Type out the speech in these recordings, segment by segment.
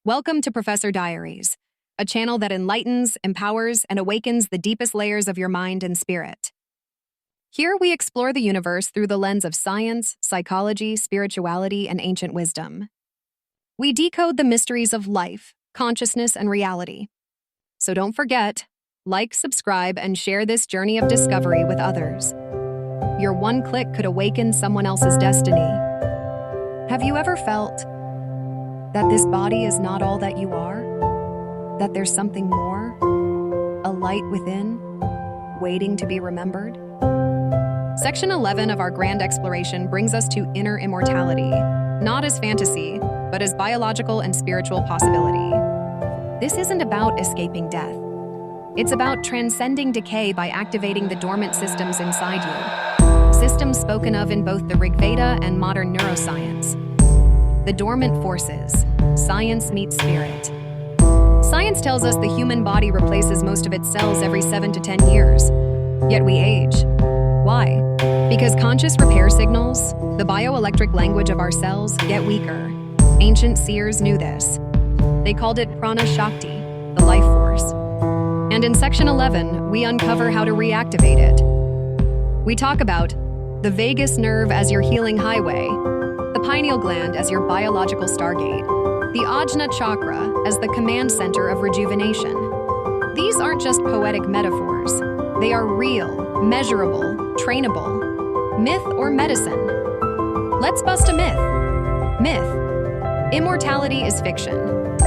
Welcome to Professor Diaries, a channel that enlightens, empowers, and awakens the deepest layers of your mind and spirit. Here we explore the universe through the lens of science, psychology, spirituality, and ancient wisdom. We decode the mysteries of life, consciousness, and reality. So don't forget, like, subscribe, and share this journey of discovery with others. Your one click could awaken someone else's destiny. Have you ever felt that this body is not all that you are? That there's something more? A light within, waiting to be remembered? Section 11 of our grand exploration brings us to inner immortality, not as fantasy, but as biological and spiritual possibility. This isn't about escaping death. It's about transcending decay by activating the dormant systems inside you, systems spoken of in both the Rigveda and modern neuroscience. The dormant forces, science meets spirit. Science tells us the human body replaces most of its cells every 7 to 10 years, yet we age. Why? Because conscious repair signals, the bioelectric language of our cells, get weaker. Ancient seers knew this. They called it prana shakti, the life force. And in section 11, we uncover how to reactivate it. We talk about the vagus nerve as your healing highway, the pineal gland as your biological stargate, the ajna chakra as the command center of rejuvenation. These aren't just poetic metaphors. They are real, measurable, trainable. Myth or medicine? Let's bust a myth. Myth. Immortality is fiction.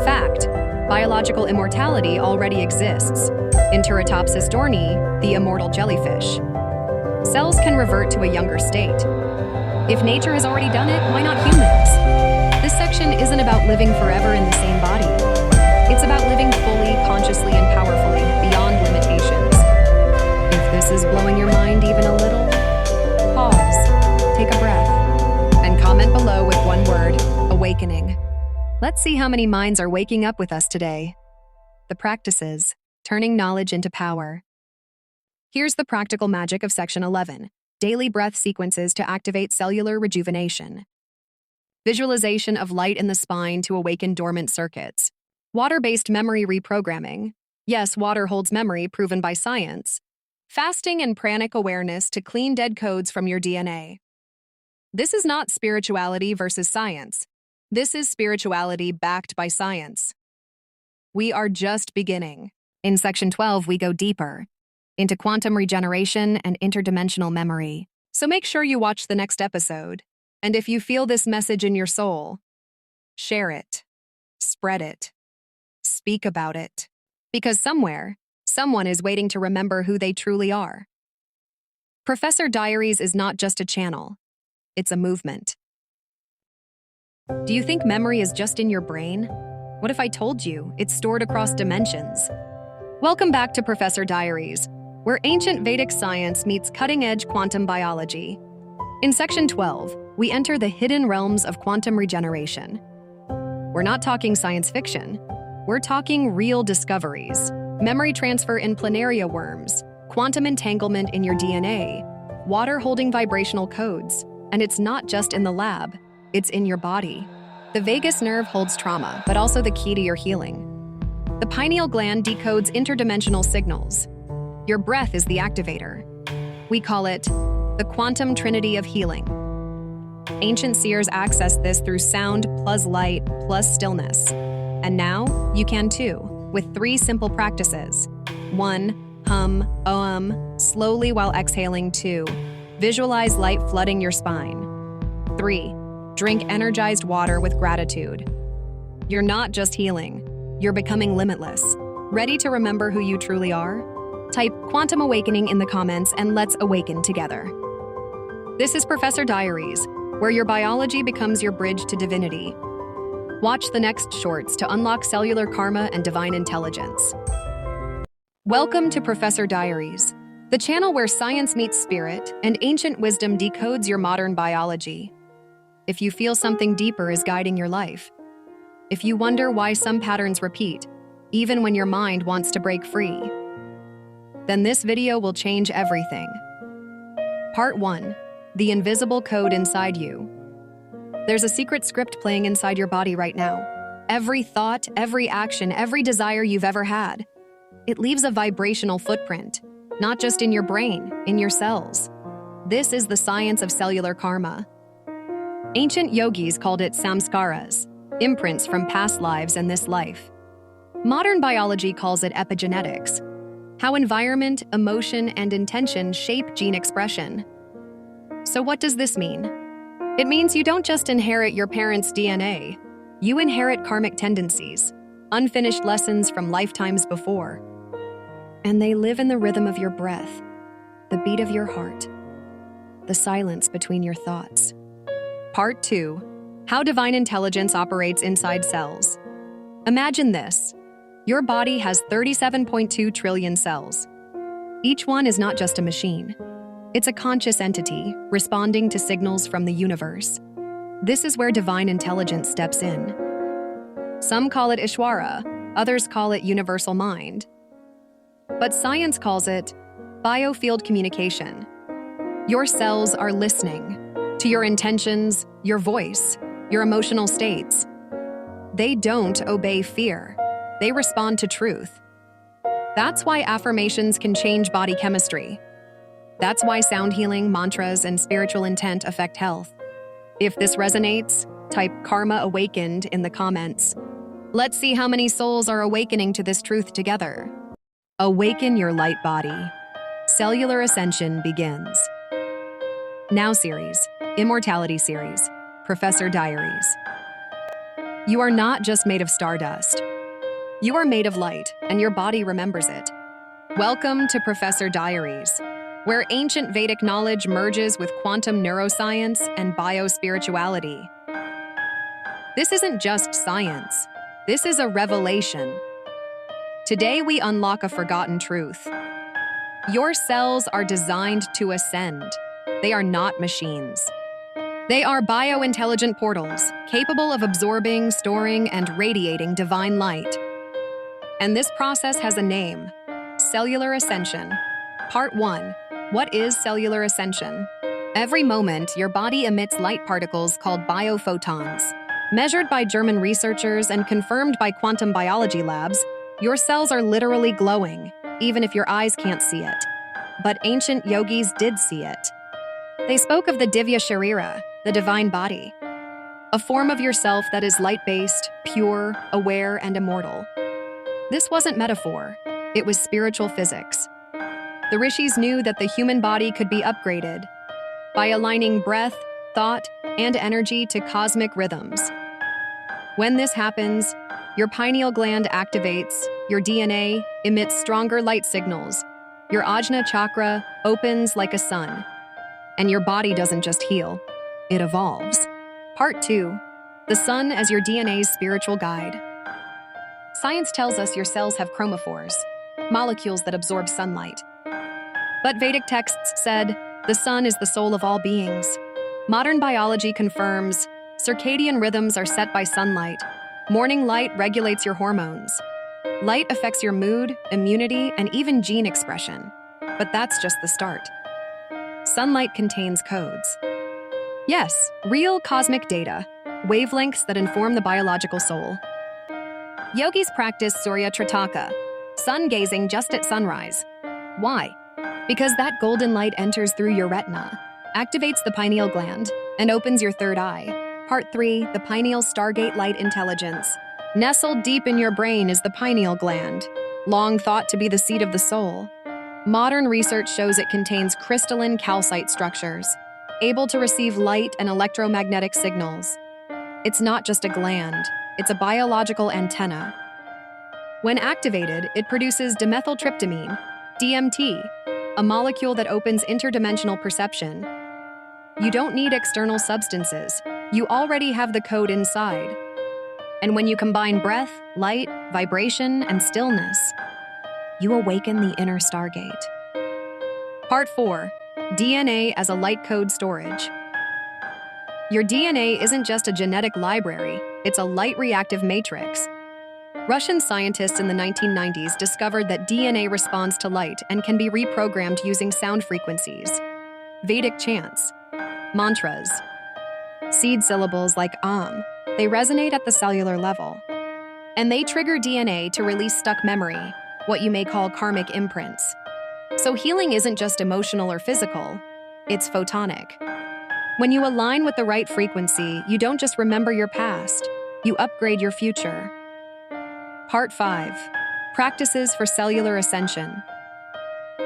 Fact. Biological immortality already exists. In Turritopsis dohrnii, the immortal jellyfish. Cells can revert to a younger state. If nature has already done it, why not humans? This section isn't about living forever in the same body. It's about living fully, consciously, and powerfully, beyond limitations. If this is blowing your mind even a little, pause, take a breath, and comment below with one word: awakening. Let's see how many minds are waking up with us today. The practices, turning knowledge into power. Here's the practical magic of section 11. Daily breath sequences to activate cellular rejuvenation. Visualization of light in the spine to awaken dormant circuits. Water-based memory reprogramming. Yes, water holds memory, proven by science. Fasting and pranic awareness to clean dead codes from your DNA. This is not spirituality versus science. This is spirituality backed by science. We are just beginning. In section 12, we go deeper into quantum regeneration and interdimensional memory. So make sure you watch the next episode. And if you feel this message in your soul, share it, spread it, speak about it. Because somewhere, someone is waiting to remember who they truly are. Professor Diaries is not just a channel, it's a movement. Do you think memory is just in your brain? What if I told you it's stored across dimensions? Welcome back to Professor Diaries, where ancient Vedic science meets cutting-edge quantum biology. In section 12, we enter the hidden realms of quantum regeneration. We're not talking science fiction. We're talking real discoveries. Memory transfer in planaria worms, quantum entanglement in your DNA, water holding vibrational codes. And it's not just in the lab, it's in your body. The vagus nerve holds trauma, but also the key to your healing. The pineal gland decodes interdimensional signals. Your breath is the activator. We call it the quantum trinity of healing. Ancient seers accessed this through sound plus light plus stillness. And now, you can too, with 3 simple practices. 1. Hum, Om, slowly while exhaling. 2. Visualize light flooding your spine. 3. Drink energized water with gratitude. You're not just healing, you're becoming limitless. Ready to remember who you truly are? Type Quantum Awakening in the comments and let's awaken together. This is Professor Diaries, where your biology becomes your bridge to divinity. Watch the next shorts to unlock cellular karma and divine intelligence. Welcome to Professor Diaries, the channel where science meets spirit and ancient wisdom decodes your modern biology. If you feel something deeper is guiding your life, if you wonder why some patterns repeat, even when your mind wants to break free, then this video will change everything. Part 1. The invisible code inside you. There's a secret script playing inside your body right now. Every thought, every action, every desire you've ever had. It leaves a vibrational footprint, not just in your brain, in your cells. This is the science of cellular karma. Ancient yogis called it samskaras, imprints from past lives and this life. Modern biology calls it epigenetics, how environment, emotion, and intention shape gene expression. So what does this mean? It means you don't just inherit your parents' DNA, you inherit karmic tendencies, unfinished lessons from lifetimes before. And they live in the rhythm of your breath, the beat of your heart, the silence between your thoughts. Part 2. How divine intelligence operates inside cells. Imagine this. Your body has 37.2 trillion cells. Each one is not just a machine. It's a conscious entity responding to signals from the universe. This is where divine intelligence steps in. Some call it Ishwara, others call it universal mind. But science calls it biofield communication. Your cells are listening to your intentions, your voice, your emotional states. They don't obey fear. They respond to truth. That's why affirmations can change body chemistry. That's why sound healing, mantras, and spiritual intent affect health. If this resonates, type Karma Awakened in the comments. Let's see how many souls are awakening to this truth together. Awaken your light body. Cellular ascension begins. Now series, Immortality series, Professor Diaries. You are not just made of stardust. You are made of light, and your body remembers it. Welcome to Professor Diaries, where ancient Vedic knowledge merges with quantum neuroscience and biospirituality. This isn't just science. This is a revelation. Today we unlock a forgotten truth. Your cells are designed to ascend. They are not machines. They are biointelligent portals, capable of absorbing, storing, and radiating divine light. And this process has a name: cellular ascension. Part 1. What is cellular ascension? Every moment, your body emits light particles called biophotons. Measured by German researchers and confirmed by quantum biology labs, your cells are literally glowing, even if your eyes can't see it. But ancient yogis did see it. They spoke of the Divya Sharira, the divine body, a form of yourself that is light-based, pure, aware, and immortal. This wasn't metaphor, it was spiritual physics. The rishis knew that the human body could be upgraded by aligning breath, thought, and energy to cosmic rhythms. When this happens, your pineal gland activates, your DNA emits stronger light signals, your ajna chakra opens like a sun, and your body doesn't just heal, it evolves. Part 2. The sun as your DNA's spiritual guide. Science tells us your cells have chromophores, molecules that absorb sunlight. But Vedic texts said, the sun is the soul of all beings. Modern biology confirms, circadian rhythms are set by sunlight. Morning light regulates your hormones. Light affects your mood, immunity, and even gene expression. But that's just the start. Sunlight contains codes. Yes, real cosmic data, wavelengths that inform the biological soul. Yogis practice Surya Tritaka, sun gazing just at sunrise. Why? Because that golden light enters through your retina, activates the pineal gland, and opens your third eye. Part 3, the pineal stargate light intelligence. Nestled deep in your brain is the pineal gland, long thought to be the seat of the soul. Modern research shows it contains crystalline calcite structures, able to receive light and electromagnetic signals. It's not just a gland, it's a biological antenna. When activated, it produces dimethyltryptamine, DMT, a molecule that opens interdimensional perception. You don't need external substances. You already have the code inside. And when you combine breath, light, vibration, and stillness, you awaken the inner stargate. Part 4. DNA as a light code storage. Your DNA isn't just a genetic library, it's a light reactive matrix. Russian scientists in the 1990s discovered that DNA responds to light and can be reprogrammed using sound frequencies. Vedic chants, mantras, seed syllables like Om, they resonate at the cellular level. and they trigger DNA to release stuck memory, what you may call karmic imprints. So healing isn't just emotional or physical, it's photonic. When you align with the right frequency, you don't just remember your past, you upgrade your future. Part 5. Practices for cellular ascension.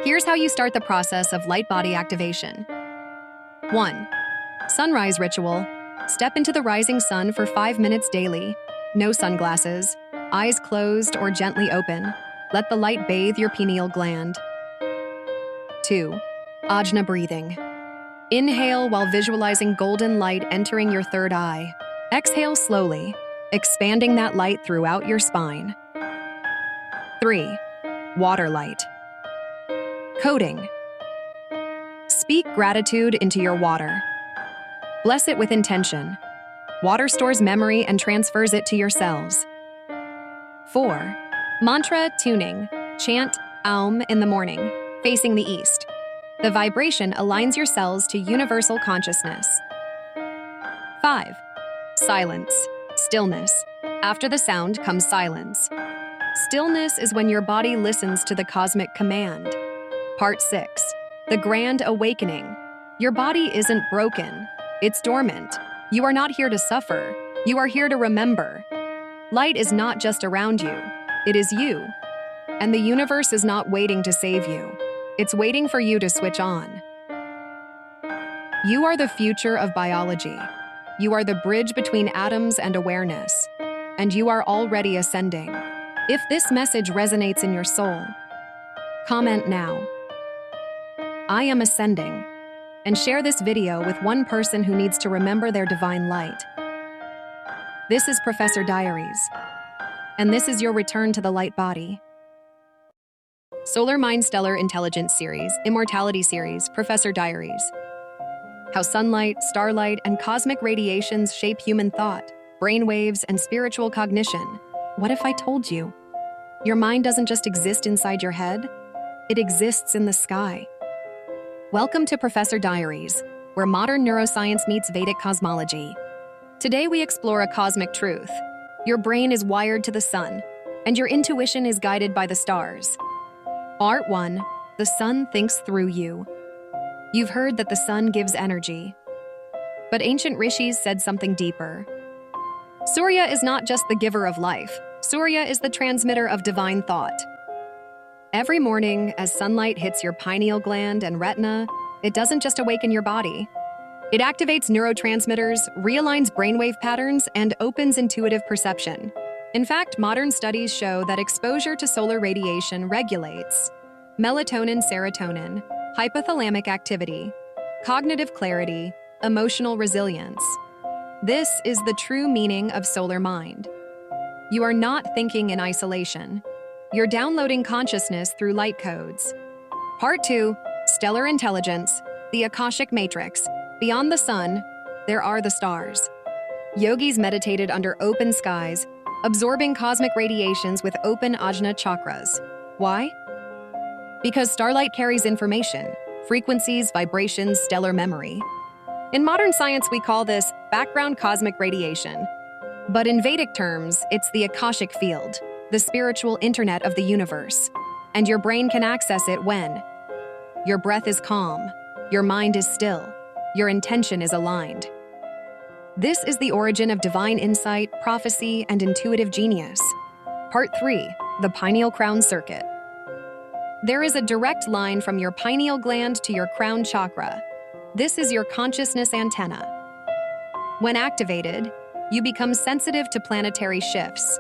Here's how you start the process of light body activation. 1. Sunrise ritual. Step into the rising sun for 5 minutes daily. No sunglasses, eyes closed or gently open. Let the light bathe your pineal gland. 2. Ajna breathing. Inhale while visualizing golden light entering your third eye. Exhale slowly, expanding that light throughout your spine. 3. Water light. Coding. Speak gratitude into your water. Bless it with intention. Water stores memory and transfers it to your cells. 4. Mantra tuning. Chant Aum in the morning, facing the east. The vibration aligns your cells to universal consciousness. 5. Silence. Stillness. After the sound comes silence. Stillness is when your body listens to the cosmic command. Part 6. The Grand Awakening. Your body isn't broken. It's dormant. You are not here to suffer. You are here to remember. Light is not just around you. It is you. And the universe is not waiting to save you. It's waiting for you to switch on. You are the future of biology. You are the bridge between atoms and awareness. And you are already ascending. If this message resonates in your soul, comment now. I am ascending. And share this video with one person who needs to remember their divine light. This is Professor Diaries. And this is your return to the light body. Solar Mind Stellar Intelligence Series, Immortality Series, Professor Diaries. How sunlight, starlight, and cosmic radiations shape human thought, brainwaves, and spiritual cognition. What if I told you? Your mind doesn't just exist inside your head, it exists in the sky. Welcome to Professor Diaries, where modern neuroscience meets Vedic cosmology. Today we explore a cosmic truth. Your brain is wired to the sun, and your intuition is guided by the stars. Part 1. The sun thinks through you. You've heard that the sun gives energy. But ancient rishis said something deeper. Surya is not just the giver of life. Surya is the transmitter of divine thought. Every morning, as sunlight hits your pineal gland and retina, it doesn't just awaken your body. It activates neurotransmitters, realigns brainwave patterns, and opens intuitive perception. In fact, modern studies show that exposure to solar radiation regulates melatonin, serotonin, hypothalamic activity, cognitive clarity, emotional resilience. This is the true meaning of solar mind. You are not thinking in isolation. You're downloading consciousness through light codes. Part 2. Stellar Intelligence, the Akashic Matrix. Beyond the sun, there are the stars. Yogis meditated under open skies, absorbing cosmic radiations with open ajna chakras. Why? Because starlight carries information, frequencies, vibrations, stellar memory. In modern science, we call this background cosmic radiation. But in Vedic terms, it's the Akashic field, the spiritual internet of the universe. And your brain can access it when your breath is calm, your mind is still, your intention is aligned. This is the origin of divine insight, prophecy, and intuitive genius. Part 3. The Pineal Crown Circuit. There is a direct line from your pineal gland to your crown chakra. This is your consciousness antenna. When activated, you become sensitive to planetary shifts.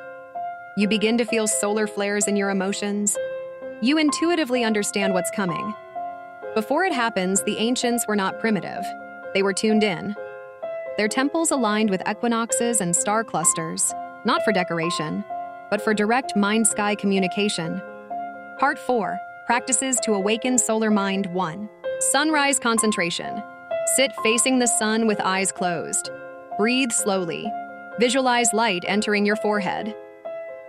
You begin to feel solar flares in your emotions. You intuitively understand what's coming. Before it happens, the ancients were not primitive. They were tuned in. Their temples aligned with equinoxes and star clusters, not for decoration, but for direct mind-sky communication. Part 4. Practices to awaken solar mind 1. Sunrise concentration. Sit facing the sun with eyes closed. Breathe slowly. Visualize light entering your forehead.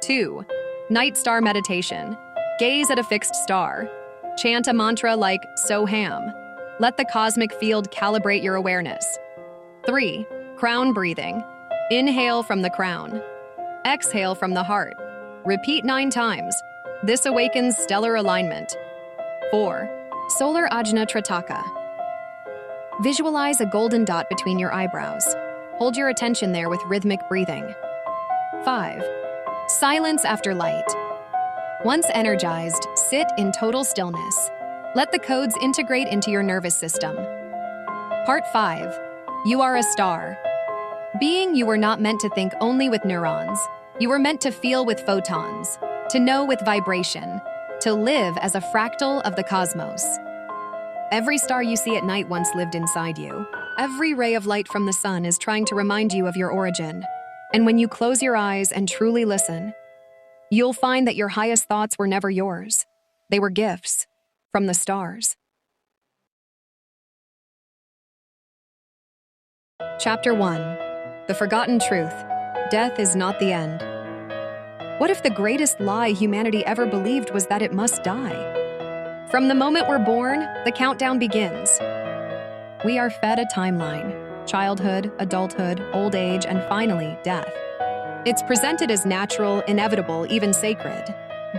2. Night star meditation. Gaze at a fixed star. Chant a mantra like Soham. Let the cosmic field calibrate your awareness. 3. Crown breathing. Inhale from the crown. Exhale from the heart. Repeat 9 times. This awakens stellar alignment. 4. Solar Ajna Trataka. Visualize a golden dot between your eyebrows. Hold your attention there with rhythmic breathing. 5. Silence after light. Once energized, sit in total stillness. Let the codes integrate into your nervous system. Part 5. You are a star. Being, you were not meant to think only with neurons. You were meant to feel with photons, to know with vibration, to live as a fractal of the cosmos. Every star you see at night once lived inside you. Every ray of light from the sun is trying to remind you of your origin. And when you close your eyes and truly listen, you'll find that your highest thoughts were never yours. They were gifts from the stars. Chapter 1. The Forgotten Truth. Death is not the end. What if the greatest lie humanity ever believed was that it must die? From the moment we're born, the countdown begins. We are fed a timeline: childhood, adulthood, old age, and finally, death. It's presented as natural, inevitable, even sacred,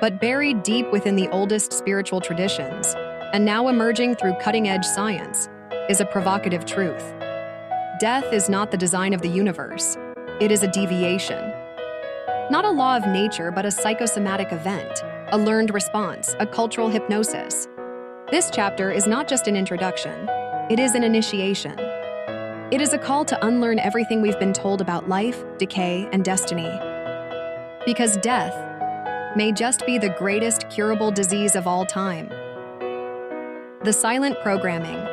but buried deep within the oldest spiritual traditions, and now emerging through cutting-edge science, is a provocative truth. Death is not the design of the universe. It is a deviation. Not a law of nature, but a psychosomatic event, a learned response, a cultural hypnosis. This chapter is not just an introduction, it is an initiation. It is a call to unlearn everything we've been told about life, decay, and destiny. Because death may just be the greatest curable disease of all time. The silent programming.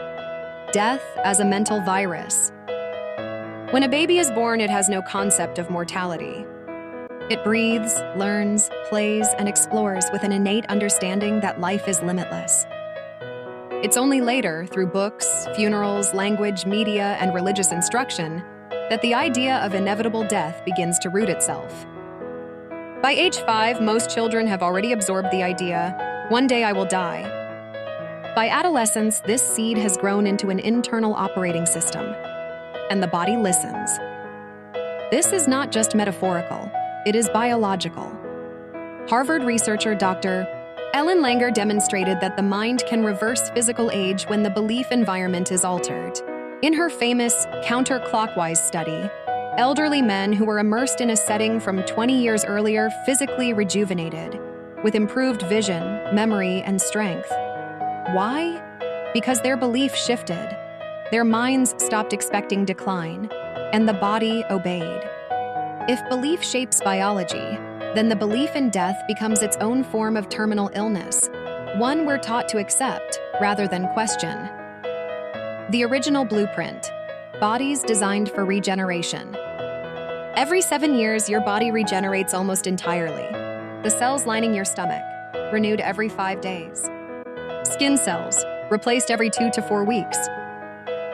Death as a mental virus. When a baby is born, it has no concept of mortality. It breathes, learns, plays, and explores with an innate understanding that life is limitless. It's only later, through books, funerals, language, media, and religious instruction, that the idea of inevitable death begins to root itself. By age 5, most children have already absorbed the idea, one day I will die. By adolescence, this seed has grown into an internal operating system, and the body listens. This is not just metaphorical. It is biological. Harvard researcher Dr. Ellen Langer demonstrated that the mind can reverse physical age when the belief environment is altered. In her famous counterclockwise study, elderly men who were immersed in a setting from 20 years earlier physically rejuvenated, with improved vision, memory, and strength. Why? Because their belief shifted. Their minds stopped expecting decline, and the body obeyed. If belief shapes biology, then the belief in death becomes its own form of terminal illness, one we're taught to accept rather than question. The original blueprint: bodies designed for regeneration. Every 7 years, your body regenerates almost entirely. The cells lining your stomach, renewed every 5 days. Skin cells, replaced every 2 to 4 weeks.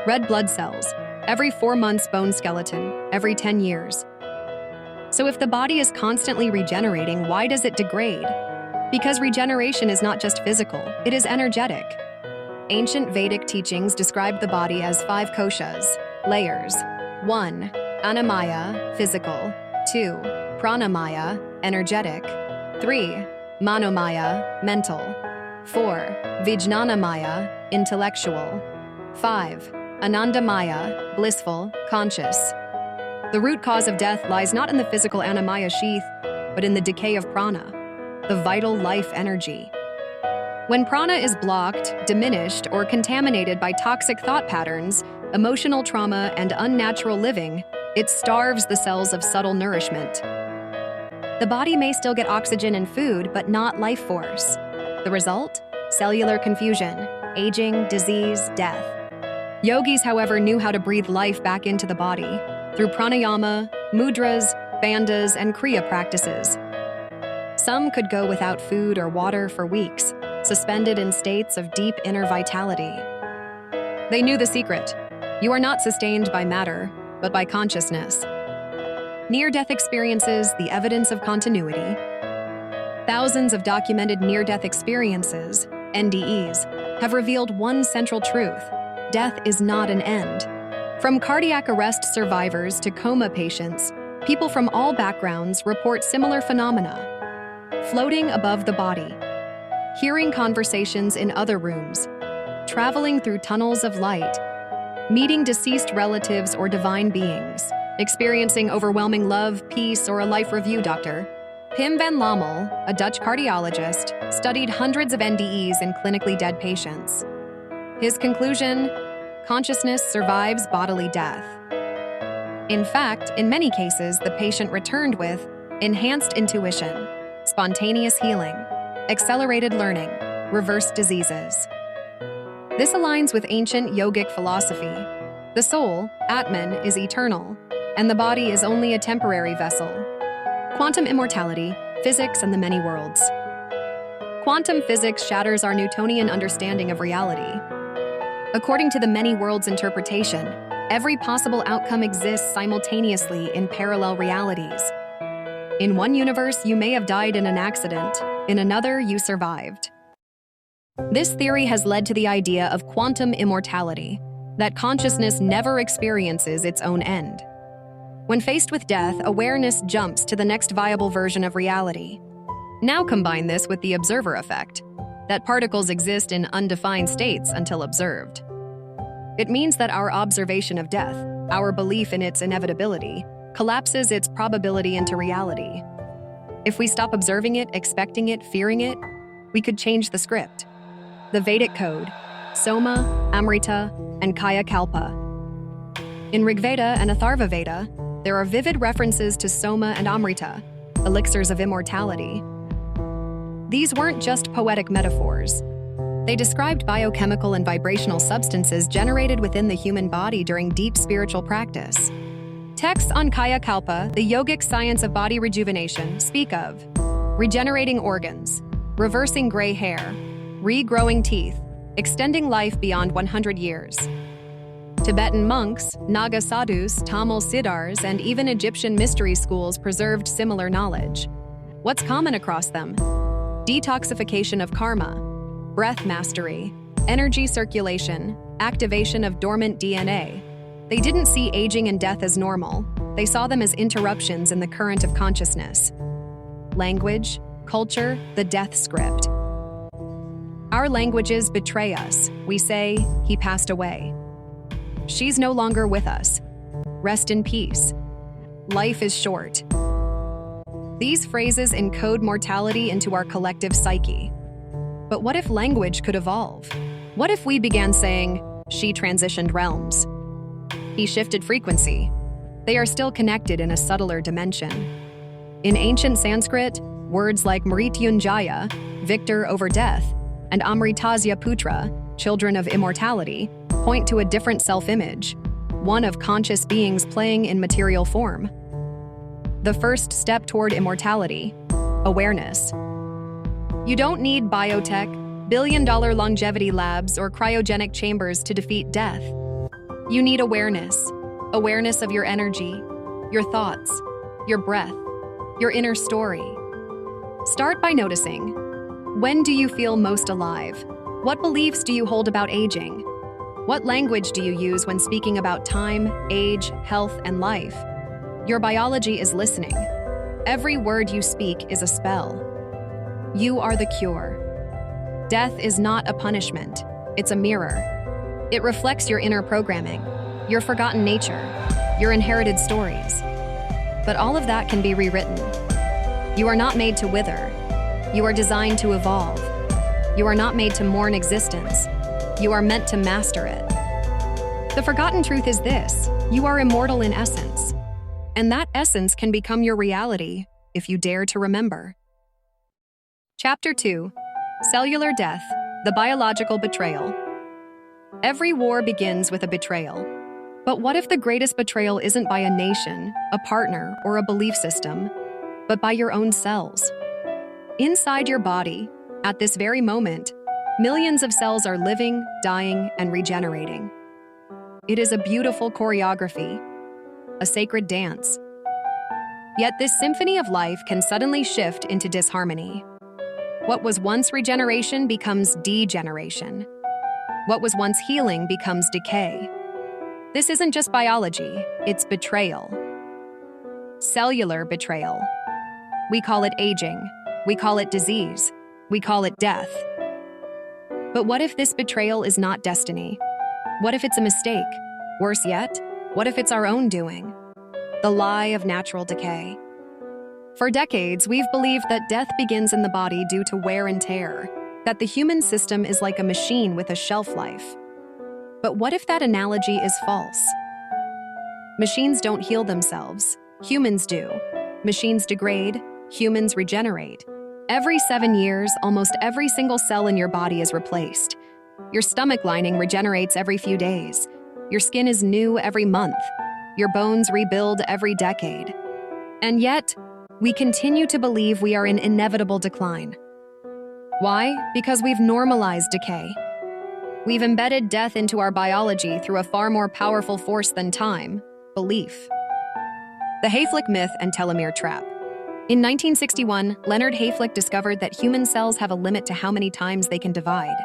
Red blood cells, every 4 months. Bone skeleton, every 10 years. So if the body is constantly regenerating, why does it degrade? Because regeneration is not just physical, it is energetic. Ancient Vedic teachings described the body as 5 koshas, layers. 1. Annamaya, physical. 2. Pranamaya, energetic. 3. Manomaya, mental. 4. Vijnanamaya, intellectual. 5. Anandamaya, blissful, conscious. The root cause of death lies not in the physical Annamaya sheath, but in the decay of prana, the vital life energy. When prana is blocked, diminished, or contaminated by toxic thought patterns, emotional trauma, and unnatural living, it starves the cells of subtle nourishment. The body may still get oxygen and food, but not life force. The result? Cellular confusion, aging, disease, death. Yogis, however, knew how to breathe life back into the body through pranayama, mudras, bandhas, and kriya practices. Some could go without food or water for weeks, suspended in states of deep inner vitality. They knew the secret. You are not sustained by matter, but by consciousness. Near-death experiences, the evidence of continuity. Thousands of documented near-death experiences, NDEs, have revealed one central truth: death is not an end. From cardiac arrest survivors to coma patients, People from all backgrounds report similar phenomena: floating above the body, hearing conversations in other rooms, traveling through tunnels of light, meeting deceased relatives or divine beings, experiencing overwhelming love, peace, or a life review. Dr. Pim van Lommel, a Dutch cardiologist, studied hundreds of NDEs in clinically dead patients. His conclusion: consciousness survives bodily death. In fact, in many cases, the patient returned with enhanced intuition, spontaneous healing, accelerated learning, reversed diseases. This aligns with ancient yogic philosophy. The soul, Atman, is eternal, and the body is only a temporary vessel. Quantum immortality, physics and the many worlds. Quantum physics shatters our Newtonian understanding of reality. According to the many worlds interpretation, every possible outcome exists simultaneously in parallel realities. In one universe, you may have died in an accident. In another, you survived. This theory has led to the idea of quantum immortality, that consciousness never experiences its own end. When faced with death, awareness jumps to the next viable version of reality. Now combine this with the observer effect, that particles exist in undefined states until observed. It means that our observation of death, our belief in its inevitability, collapses its probability into reality. If we stop observing it, expecting it, fearing it, we could change the script. The Vedic code: Soma, Amrita, and Kaya Kalpa. In Rigveda and Atharva Veda, there are vivid references to Soma and Amrita, elixirs of immortality. These weren't just poetic metaphors. They described biochemical and vibrational substances generated within the human body during deep spiritual practice. Texts on Kaya Kalpa, the yogic science of body rejuvenation, speak of regenerating organs, reversing gray hair, regrowing teeth, extending life beyond 100 years. Tibetan monks, Naga sadhus, Tamil siddhars, and even Egyptian mystery schools preserved similar knowledge. What's common across them? Detoxification of karma, breath mastery, energy circulation, activation of dormant DNA. They didn't see aging and death as normal. They saw them as interruptions in the current of consciousness. Language, culture, the death script. Our languages betray us. We say, "He passed away." "She's no longer with us." "Rest in peace." "Life is short." These phrases encode mortality into our collective psyche. But what if language could evolve? What if we began saying, "She transitioned realms"? "He shifted frequency"? They are still connected in a subtler dimension. In ancient Sanskrit, words like Mrityunjaya, victor over death, and Amritasya Putra, children of immortality, point to a different self-image, one of conscious beings playing in material form. The first step toward immortality: awareness. You don't need biotech, billion-dollar longevity labs, or cryogenic chambers to defeat death. You need awareness. Awareness of your energy, your thoughts, your breath, your inner story. Start by noticing: when do you feel most alive? What beliefs do you hold about aging? What language do you use when speaking about time, age, health, and life? Your biology is listening. Every word you speak is a spell. You are the cure. Death is not a punishment. It's a mirror. It reflects your inner programming, your forgotten nature, your inherited stories. But all of that can be rewritten. You are not made to wither. You are designed to evolve. You are not made to mourn existence. You are meant to master it. The forgotten truth is this: you are immortal in essence. And that essence can become your reality if you dare to remember. Chapter 2: Cellular Death, the Biological Betrayal. Every war begins with a betrayal. But what if the greatest betrayal isn't by a nation, a partner, or a belief system, but by your own cells? Inside your body, at this very moment, millions of cells are living, dying, and regenerating. It is a beautiful choreography, a sacred dance. Yet this symphony of life can suddenly shift into disharmony. What was once regeneration becomes degeneration. What was once healing becomes decay. This isn't just biology, it's betrayal. cellular betrayal. We call it aging. We call it disease. We call it death. But what if this betrayal is not destiny? What if it's a mistake? Worse yet, what if it's our own doing? The lie of natural decay. For decades, we've believed that death begins in the body due to wear and tear, that the human system is like a machine with a shelf life. But what if that analogy is false? Machines don't heal themselves. Humans do. Machines degrade. Humans regenerate. Every 7 years, almost every single cell in your body is replaced. Your stomach lining regenerates every few days. Your skin is new every month. Your bones rebuild every decade. And yet, we continue to believe we are in inevitable decline. Why? Because we've normalized decay. We've embedded death into our biology through a far more powerful force than time: belief. The Hayflick myth and telomere trap. In 1961, Leonard Hayflick discovered that human cells have a limit to how many times they can divide.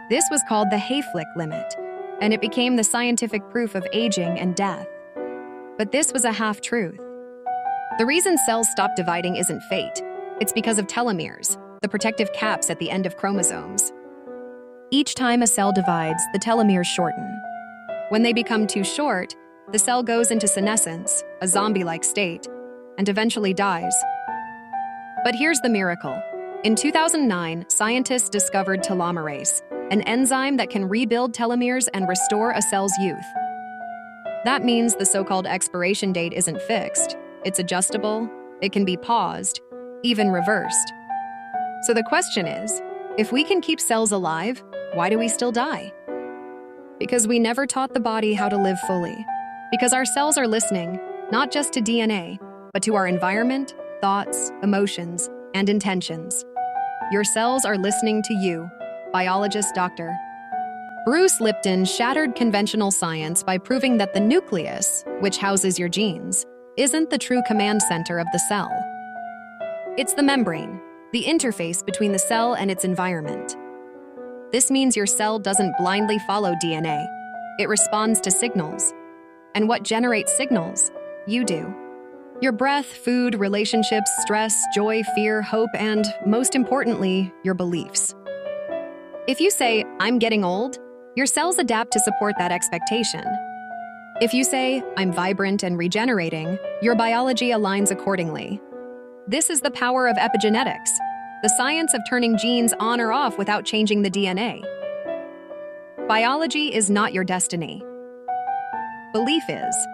This was called the Hayflick limit, and it became the scientific proof of aging and death. But this was a half-truth. The reason cells stop dividing isn't fate. It's because of telomeres, the protective caps at the end of chromosomes. Each time a cell divides, the telomeres shorten. When they become too short, the cell goes into senescence, a zombie-like state, and eventually dies. But here's the miracle. In 2009, scientists discovered telomerase, an enzyme that can rebuild telomeres and restore a cell's youth. That means the so-called expiration date isn't fixed. It's adjustable, it can be paused, even reversed. So the question is, if we can keep cells alive, why do we still die? Because we never taught the body how to live fully. Because our cells are listening, not just to DNA, but to our environment, thoughts, emotions, and intentions. Your cells are listening to you, biologist Dr. Bruce Lipton shattered conventional science by proving that the nucleus, which houses your genes, isn't the true command center of the cell. It's the membrane, the interface between the cell and its environment. This means your cell doesn't blindly follow DNA. It responds to signals. And what generates signals? You do. Your breath, food, relationships, stress, joy, fear, hope, and, most importantly, your beliefs. If you say, "I'm getting old," your cells adapt to support that expectation. If you say, "I'm vibrant and regenerating," your biology aligns accordingly. This is the power of epigenetics, the science of turning genes on or off without changing the DNA. Biology is not your destiny. Belief is.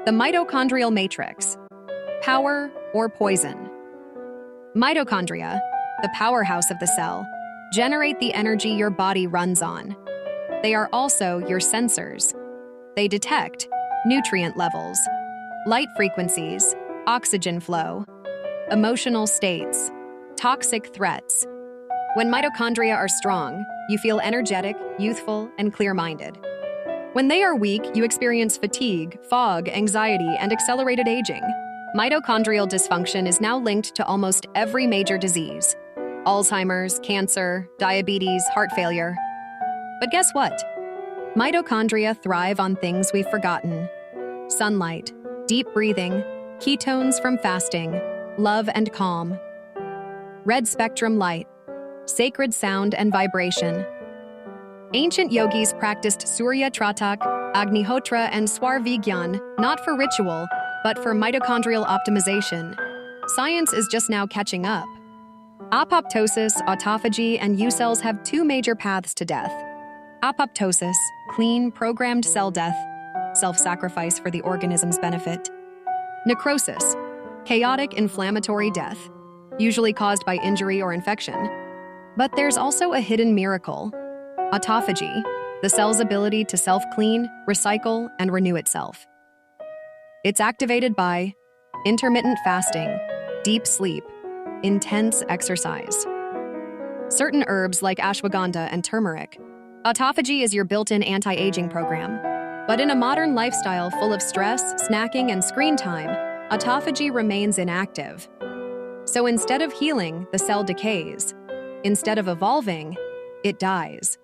The mitochondrial matrix. Power or poison. Mitochondria, the powerhouse of the cell, generate the energy your body runs on. They are also your sensors. They detect nutrient levels, light frequencies, oxygen flow, emotional states, toxic threats. When mitochondria are strong, you feel energetic, youthful, and clear-minded. When they are weak, you experience fatigue, fog, anxiety, and accelerated aging. Mitochondrial dysfunction is now linked to almost every major disease: Alzheimer's, cancer, diabetes, heart failure. But guess what? Mitochondria thrive on things we've forgotten: sunlight, deep breathing, ketones from fasting, love and calm, red spectrum light, sacred sound and vibration. Ancient yogis practiced Surya Tratak, Agnihotra, and Swarvigyan not for ritual, but for mitochondrial optimization. Science is just now catching up. Apoptosis, autophagy, and U cells have two major paths to death. Apoptosis, clean, programmed cell death, self-sacrifice for the organism's benefit. Necrosis, chaotic, inflammatory death, usually caused by injury or infection. But there's also a hidden miracle: autophagy, the cell's ability to self-clean, recycle, and renew itself. It's activated by intermittent fasting, deep sleep, intense exercise, certain herbs like ashwagandha and turmeric. Autophagy is your built-in anti-aging program. But in a modern lifestyle full of stress, snacking, and screen time, autophagy remains inactive. So instead of healing, the cell decays. Instead of evolving, it dies.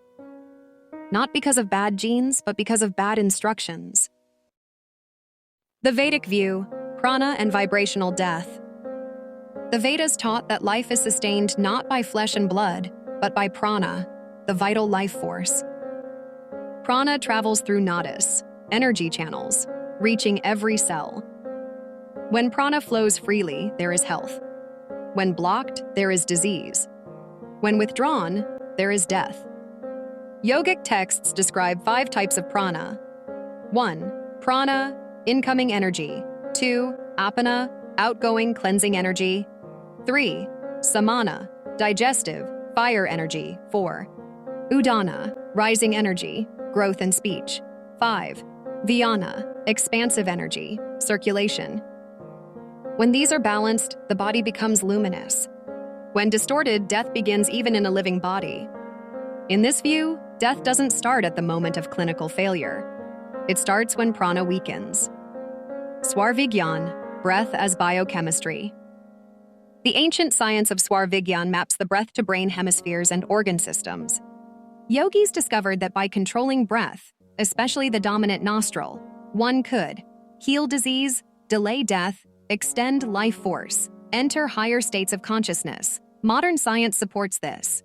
Not because of bad genes, but because of bad instructions. The Vedic view, Prana and vibrational death. The Vedas taught that life is sustained not by flesh and blood, but by prana, the vital life force. Prana travels through nadis, energy channels, reaching every cell. When prana flows freely, there is health. When blocked, there is disease. When withdrawn, there is death. Yogic texts describe 5 types of prana. 1. Prana, incoming energy. 2. Apana, outgoing cleansing energy. 3. Samana, digestive, fire energy. 4. Udana, rising energy, growth and speech. 5. Vyana, expansive energy, circulation. When these are balanced, the body becomes luminous. When distorted, death begins even in a living body. In this view, death doesn't start at the moment of clinical failure. It starts when prana weakens. Swarvigyan, breath as biochemistry. The ancient science of Swarvigyan maps the breath to brain hemispheres and organ systems. Yogis discovered that by controlling breath, especially the dominant nostril, one could heal disease, delay death, extend life force, enter higher states of consciousness. Modern science supports this.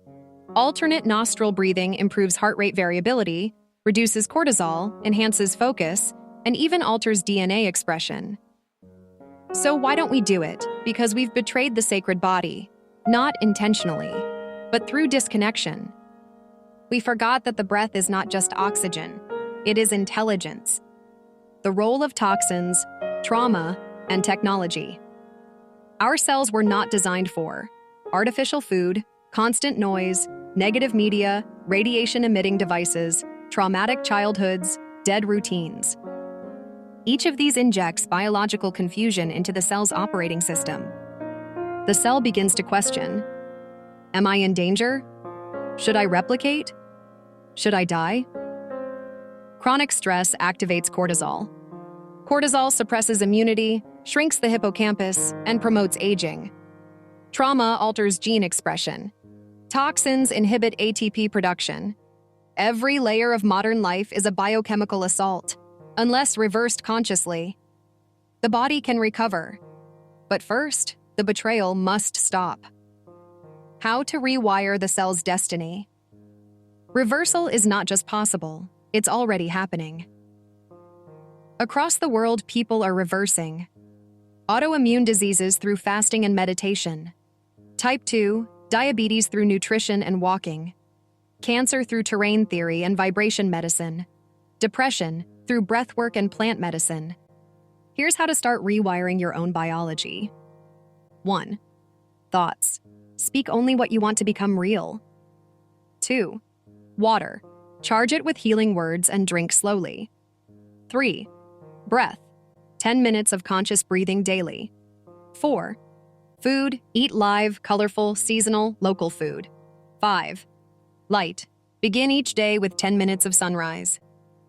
Alternate nostril breathing improves heart rate variability, reduces cortisol, enhances focus, and even alters DNA expression. So why don't we do it? Because we've betrayed the sacred body, not intentionally, but through disconnection. We forgot that the breath is not just oxygen, it is intelligence. The role of toxins, trauma, and technology. Our cells were not designed for artificial food, constant noise, negative media, radiation-emitting devices, traumatic childhoods, dead routines. Each of these injects biological confusion into the cell's operating system. The cell begins to question, am I in danger? Should I replicate? Should I die? Chronic stress activates cortisol. Cortisol suppresses immunity, shrinks the hippocampus, and promotes aging. Trauma alters gene expression. Toxins inhibit ATP production. Every layer of modern life is a biochemical assault, unless reversed consciously. The body can recover, but first, the betrayal must stop. How to rewire the cell's destiny. Reversal is not just possible, it's already happening. Across the world, people are reversing. Autoimmune diseases through fasting and meditation. Type 2, diabetes through nutrition and walking. Cancer through terrain theory and vibration medicine. Depression through breathwork and plant medicine. Here's how to start rewiring your own biology. 1. Thoughts. Speak only what you want to become real. 2. Water. Charge it with healing words and drink slowly. 3. Breath. 10 minutes of conscious breathing daily. 4. Food. Eat live, colorful, seasonal, local food. 5. Light. Begin each day with 10 minutes of sunrise.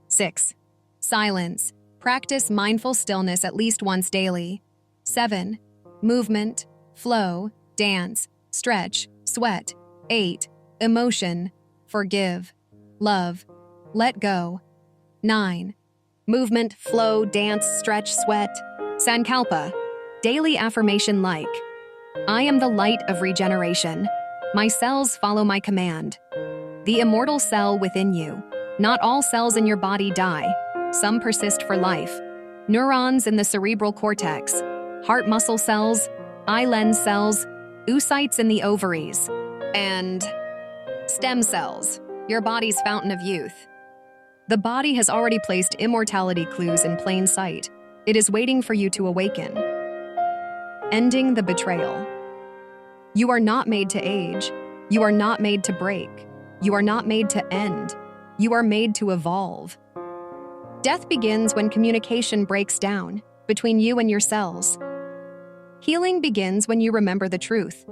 6. Silence. Practice mindful stillness at least once daily. 7. Movement. Flow. Dance. Stretch. Sweat. 8. Emotion. Forgive. Love. Let go. 9. Movement, flow, dance, stretch, sweat. Sankalpa. Daily affirmation like, I am the light of regeneration. My cells follow my command. The immortal cell within you. Not all cells in your body die. Some persist for life. Neurons in the cerebral cortex. Heart muscle cells. Eye lens cells. Oocytes in the ovaries. And stem cells. Your body's fountain of youth. The body has already placed immortality clues in plain sight. It is waiting for you to awaken. Ending the betrayal. You are not made to age. You are not made to break. You are not made to end. You are made to evolve. Death begins when communication breaks down between you and your cells. Healing begins when you remember the truth.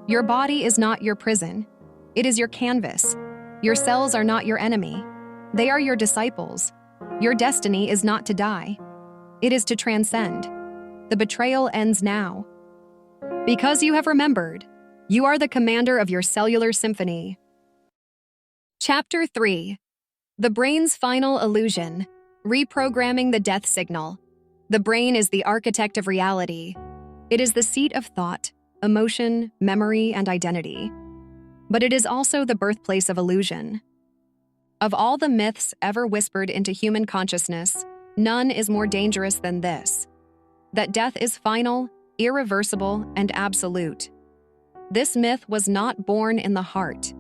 Your body is not your prison. It is your canvas. Your cells are not your enemy. They are your disciples. Your destiny is not to die. It is to transcend. The betrayal ends now. Because you have remembered, you are the commander of your cellular symphony. Chapter 3. The brain's final illusion. Reprogramming the death signal. The brain is the architect of reality. It is the seat of thought, emotion, memory, and identity. But it is also the birthplace of illusion. Of all the myths ever whispered into human consciousness, none is more dangerous than this: that death is final, irreversible, and absolute. This myth was not born in the heart.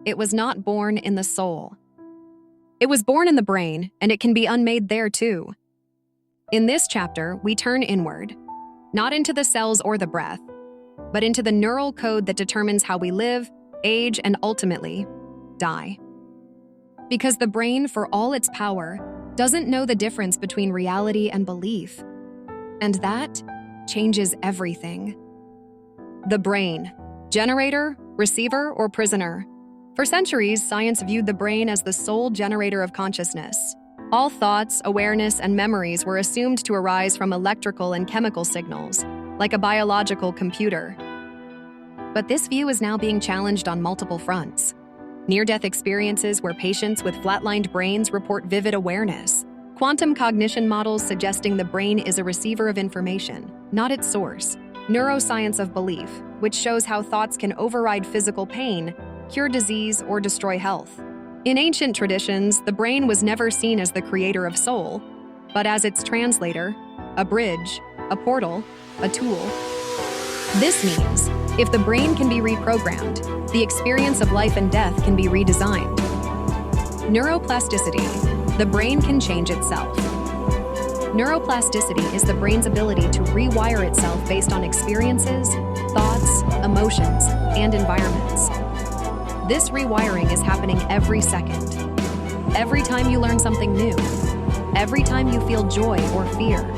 It was not born in the soul. It was born in the brain, and it can be unmade there too. In this chapter, we turn inward, not into the cells or the breath, but into the neural code that determines how we live, age, and ultimately die. Because the brain, for all its power, doesn't know the difference between reality and belief. And that changes everything. The brain: generator, receiver, or prisoner? For centuries, science viewed the brain as the sole generator of consciousness. All thoughts, awareness, and memories were assumed to arise from electrical and chemical signals, like a biological computer. But this view is now being challenged on multiple fronts. Near-death experiences where patients with flatlined brains report vivid awareness. Quantum cognition models suggesting the brain is a receiver of information, not its source. Neuroscience of belief, which shows how thoughts can override physical pain, cure disease, or destroy health. In ancient traditions, the brain was never seen as the creator of soul, but as its translator, a bridge, a portal, a tool. This means, if the brain can be reprogrammed, the experience of life and death can be redesigned. Neuroplasticity: the brain can change itself. Neuroplasticity is the brain's ability to rewire itself based on experiences, thoughts, emotions, and environments. This rewiring is happening every second. Every time you learn something new, every time you feel joy or fear,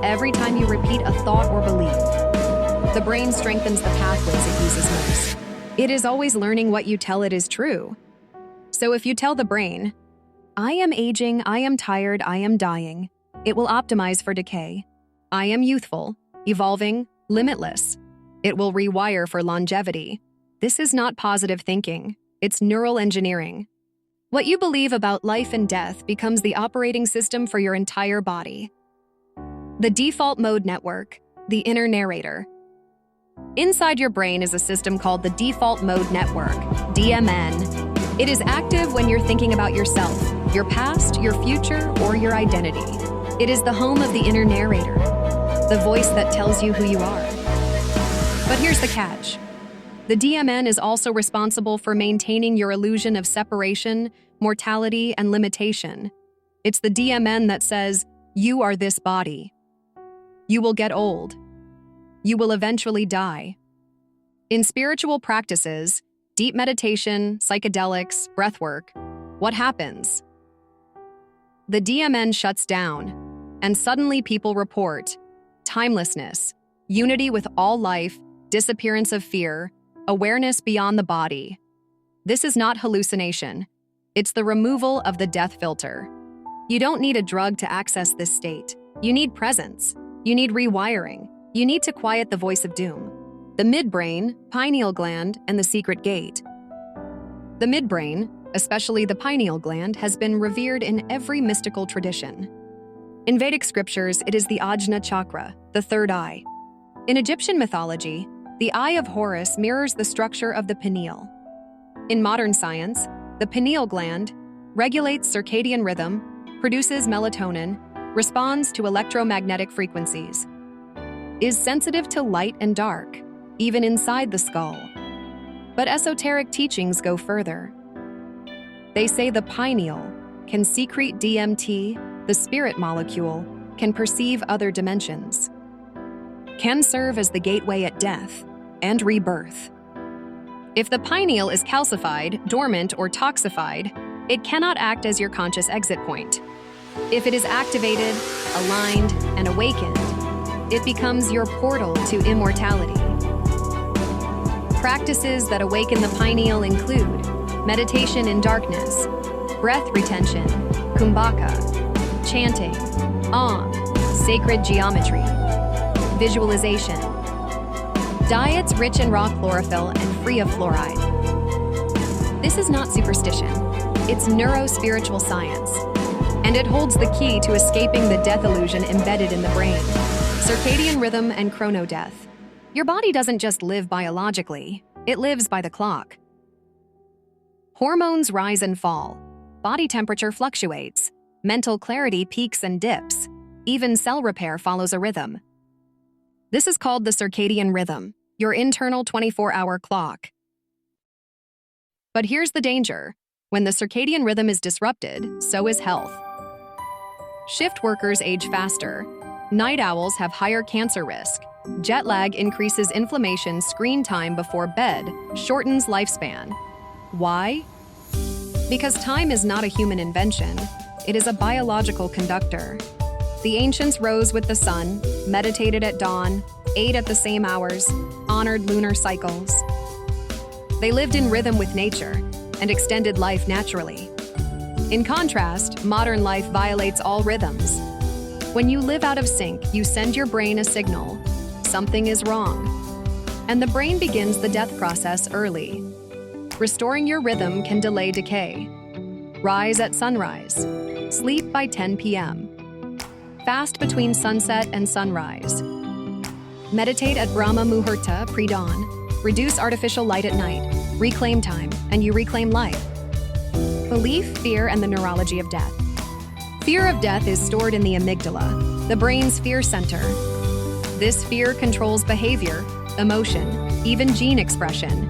every time you repeat a thought or belief, the brain strengthens the pathways it uses most. It is always learning what you tell it is true. So if you tell the brain, "I am aging, I am tired, I am dying," it will optimize for decay. "I am youthful, evolving, limitless." It will rewire for longevity. This is not positive thinking. It's neural engineering. What you believe about life and death becomes the operating system for your entire body. The default mode network, the inner narrator. Inside your brain is a system called the default mode network, DMN. It is active when you're thinking about yourself, your past, your future, or your identity. It is the home of the inner narrator, the voice that tells you who you are. But here's the catch. The DMN is also responsible for maintaining your illusion of separation, mortality, and limitation. It's the DMN that says, "You are this body. You will get old. You will eventually die." In spiritual practices, deep meditation, psychedelics, breathwork, what happens? The DMN shuts down, and suddenly people report timelessness, unity with all life, disappearance of fear, awareness beyond the body. This is not hallucination. It's the removal of the death filter. You don't need a drug to access this state. You need presence. You need rewiring. You need to quiet the voice of doom. The midbrain, pineal gland, and the secret gate. The midbrain, especially the pineal gland, has been revered in every mystical tradition. In Vedic scriptures, it is the Ajna chakra, the third eye. In Egyptian mythology, the Eye of Horus mirrors the structure of the pineal. In modern science, the pineal gland regulates circadian rhythm, produces melatonin, responds to electromagnetic frequencies, is sensitive to light and dark, even inside the skull. But esoteric teachings go further. They say the pineal can secrete DMT, the spirit molecule, can perceive other dimensions, can serve as the gateway at death and rebirth. If the pineal is calcified, dormant, or toxified, it cannot act as your conscious exit point. If it is activated, aligned, and awakened, it becomes your portal to immortality. Practices that awaken the pineal include meditation in darkness, breath retention, kumbhaka, chanting, Om, sacred geometry, visualization, diets rich in raw chlorophyll and free of fluoride. This is not superstition. It's neuro-spiritual science. and it holds the key to escaping the death illusion embedded in the brain. Circadian rhythm and chronodeath. Your body doesn't just live biologically, it lives by the clock. Hormones rise and fall. Body temperature fluctuates. Mental clarity peaks and dips. Even cell repair follows a rhythm. This is called the circadian rhythm, your internal 24-hour clock. But here's the danger. When the circadian rhythm is disrupted, so is health. Shift workers age faster. Night owls have higher cancer risk. Jet lag increases inflammation. Screen time before bed shortens lifespan. Why? Because time is not a human invention, it is a biological conductor. The ancients rose with the sun, meditated at dawn, ate at the same hours, honored lunar cycles. They lived in rhythm with nature and extended life naturally. In contrast, modern life violates all rhythms. When you live out of sync, you send your brain a signal. Something is wrong. And the brain begins the death process early. Restoring your rhythm can delay decay. Rise at sunrise. Sleep by 10 p.m. Fast between sunset and sunrise. Meditate at Brahma Muhurta pre-dawn. Reduce artificial light at night. Reclaim time, and you reclaim life. Belief, fear, and the neurology of death. Fear of death is stored in the amygdala, the brain's fear center. This fear controls behavior, emotion, even gene expression.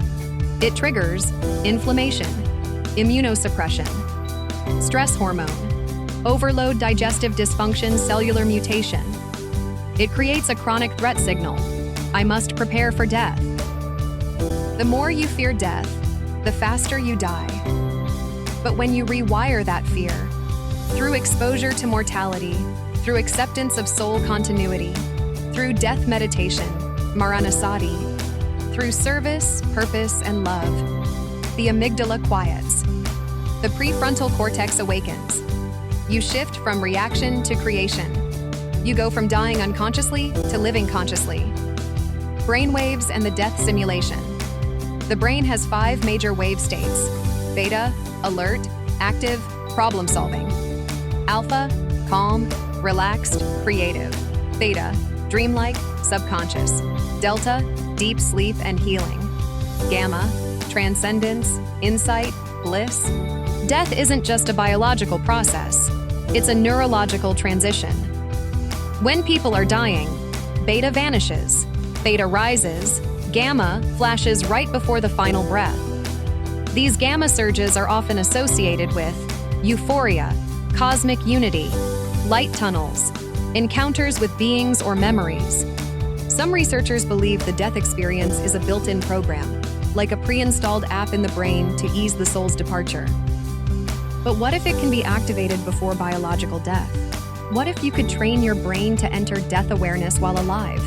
It triggers inflammation, immunosuppression, stress hormone, overload, digestive dysfunction, cellular mutation. It creates a chronic threat signal. I must prepare for death. The more you fear death, the faster you die. But when you rewire that fear, through exposure to mortality, through acceptance of soul continuity, through death meditation, Maranasati, through service, purpose, and love, the amygdala quiets. The prefrontal cortex awakens. You shift from reaction to creation. You go from dying unconsciously to living consciously. Brainwaves and the death simulation. The brain has 5 major wave states: beta, alert, active, problem-solving. Alpha, calm, relaxed, creative. Theta, dreamlike, subconscious. Delta, deep sleep and healing. Gamma, transcendence, insight, bliss. Death isn't just a biological process, it's a neurological transition. When people are dying, beta vanishes, theta rises, gamma flashes right before the final breath. These gamma surges are often associated with euphoria, cosmic unity, light tunnels, encounters with beings or memories. Some researchers believe the death experience is a built-in program, like a pre-installed app in the brain to ease the soul's departure. But what if it can be activated before biological death? What if you could train your brain to enter death awareness while alive?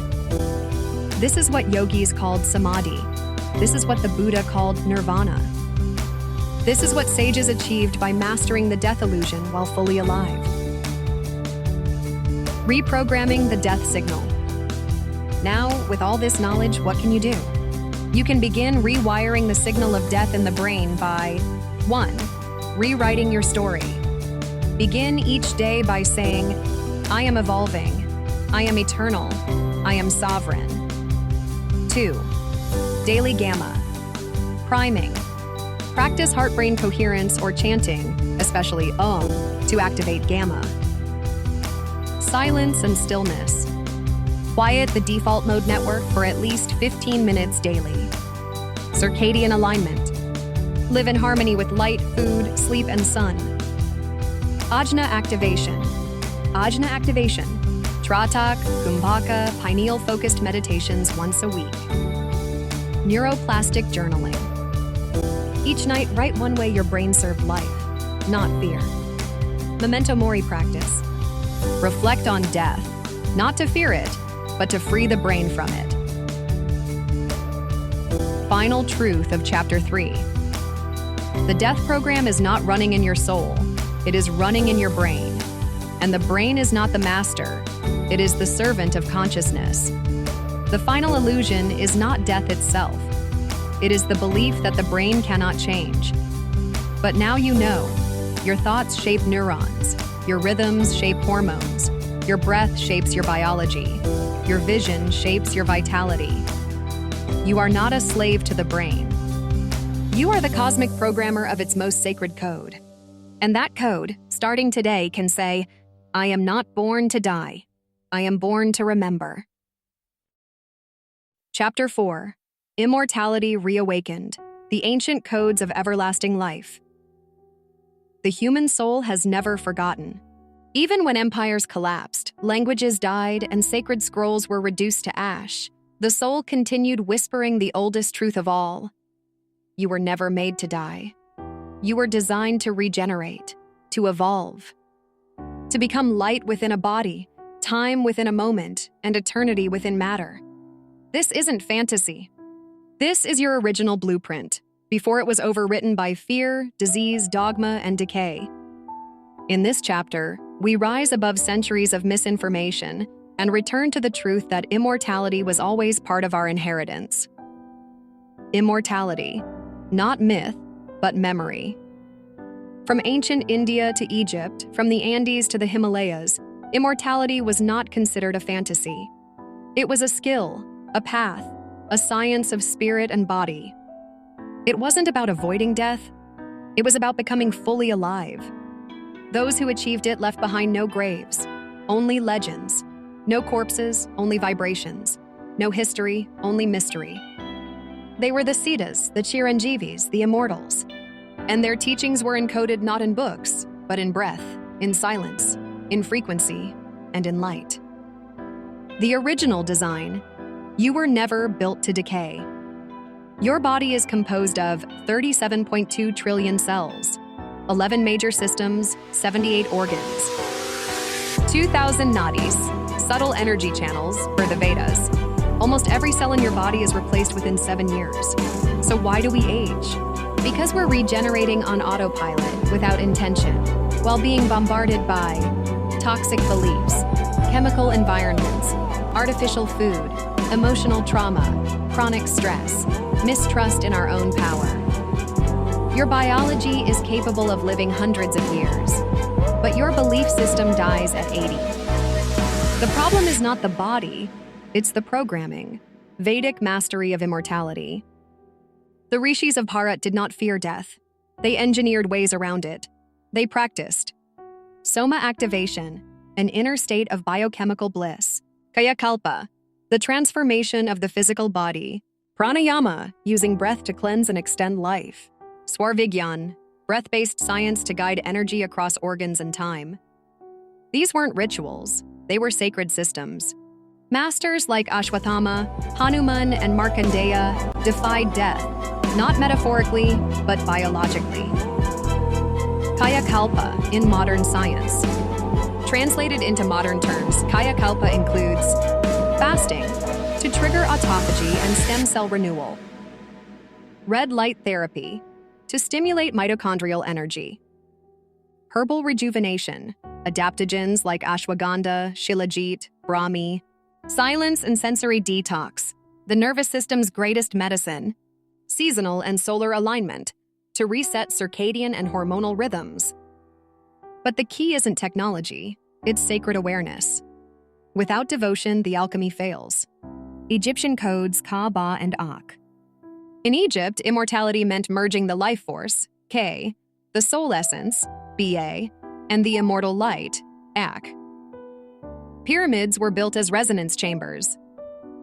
This is what yogis called samadhi. This is what the Buddha called nirvana. This is what sages achieved by mastering the death illusion while fully alive. Reprogramming the death signal. Now, with all this knowledge, what can you do? You can begin rewiring the signal of death in the brain by 1. Rewriting your story. Begin each day by saying, I am evolving, I am eternal, I am sovereign. 2. Daily gamma. Priming. Practice heart-brain coherence or chanting, especially Om, to activate gamma. Silence and stillness. Quiet the default mode network for at least 15 minutes daily. Circadian alignment. Live in harmony with light, food, sleep, and sun. Ajna activation. Ajna activation. Tratak, Kumbhaka, pineal-focused meditations once a week. Neuroplastic journaling. Each night, write one way your brain served life, not fear. Memento mori practice. Reflect on death, not to fear it, but to free the brain from it. Final truth of Chapter 3. The death program is not running in your soul, it is running in your brain. And the brain is not the master, it is the servant of consciousness. The final illusion is not death itself. It is the belief that the brain cannot change. But now you know, your thoughts shape neurons, Your rhythms shape hormones. Your breath shapes your biology. Your vision shapes your vitality. You are not a slave to the brain. You are the cosmic programmer of its most sacred code. And that code, starting today, can say, I am not born to die. I am born to remember. Chapter 4. Immortality Reawakened. The Ancient Codes of Everlasting Life. The human soul has never forgotten. Even when empires collapsed, languages died, and sacred scrolls were reduced to ash, the soul continued whispering the oldest truth of all. You were never made to die. You were designed to regenerate, to evolve, to become light within a body, time within a moment, and eternity within matter. This isn't fantasy. This is your original blueprint, before it was overwritten by fear, disease, dogma, and decay. In this chapter, we rise above centuries of misinformation and return to the truth that immortality was always part of our inheritance. Immortality, not myth, but memory. From ancient India to Egypt, from the Andes to the Himalayas, immortality was not considered a fantasy. It was a skill, a path, a science of spirit and body. It wasn't about avoiding death. It was about becoming fully alive. Those who achieved it left behind no graves, only legends. No corpses, only vibrations. No history, only mystery. They were the Siddhas, the Chiranjeevis, the immortals. And their teachings were encoded not in books, but in breath, in silence, in frequency, and in light. The original design: you were never built to decay. Your body is composed of 37.2 trillion cells, 11 major systems, 78 organs, 2,000 nadis, subtle energy channels, per the Vedas. Almost every cell in your body is replaced within 7 years. So why do we age? Because we're regenerating on autopilot without intention, while being bombarded by toxic beliefs, chemical environments, artificial food, emotional trauma, chronic stress, mistrust in our own power. Your biology is capable of living hundreds of years, but your belief system dies at 80. The problem is not the body, it's the programming. Vedic mastery of immortality. The rishis of Bharat did not fear death. They engineered ways around it. They practiced soma activation, an inner state of biochemical bliss; kayakalpa, the transformation of the physical body; pranayama, using breath to cleanse and extend life; swarvigyan, breath-based science to guide energy across organs and time. These weren't rituals, they were sacred systems. Masters like Ashwatthama, Hanuman, and Markandeya defied death, not metaphorically, but biologically. Kayakalpa in modern science. Translated into modern terms, Kayakalpa includes fasting to trigger autophagy and stem cell renewal, red light therapy to stimulate mitochondrial energy, herbal rejuvenation, adaptogens like ashwagandha, shilajit, brahmi, silence and sensory detox, the nervous system's greatest medicine, seasonal and solar alignment to reset circadian and hormonal rhythms. But the key isn't technology, it's sacred awareness. Without devotion, the alchemy fails. Egyptian codes Ka, Ba, and Ak. In Egypt, immortality meant merging the life force, K, the soul essence, Ba, and the immortal light, Ak. Pyramids were built as resonance chambers.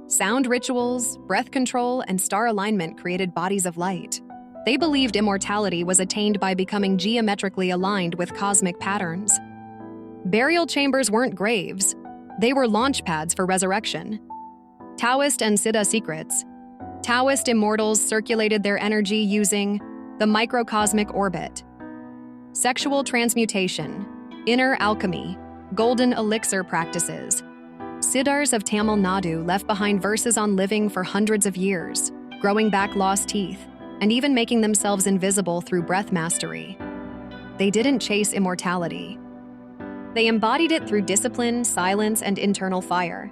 Sound rituals, breath control, and star alignment created bodies of light. They believed immortality was attained by becoming geometrically aligned with cosmic patterns. Burial chambers weren't graves. They were launch pads for resurrection. Taoist and Siddha secrets. Taoist immortals circulated their energy using the microcosmic orbit. Sexual transmutation, inner alchemy, golden elixir practices. Siddhars of Tamil Nadu left behind verses on living for hundreds of years, growing back lost teeth, and even making themselves invisible through breath mastery. They didn't chase immortality. They embodied it through discipline, silence, and internal fire.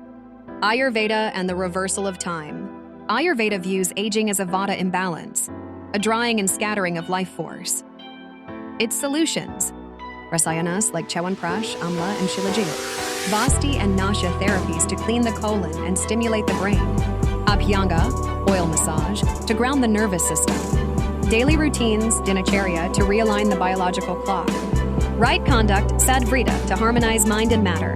Ayurveda and the reversal of time. Ayurveda views aging as a vata imbalance, a drying and scattering of life force. Its solutions: Rasayanas like Chyawanprash, Amla, and Shilajit. Vasti and Nasha therapies to clean the colon and stimulate the brain. Abhyanga, oil massage, to ground the nervous system. Daily routines, dinacharya, to realign the biological clock. Right conduct, sadvrita, to harmonize mind and matter.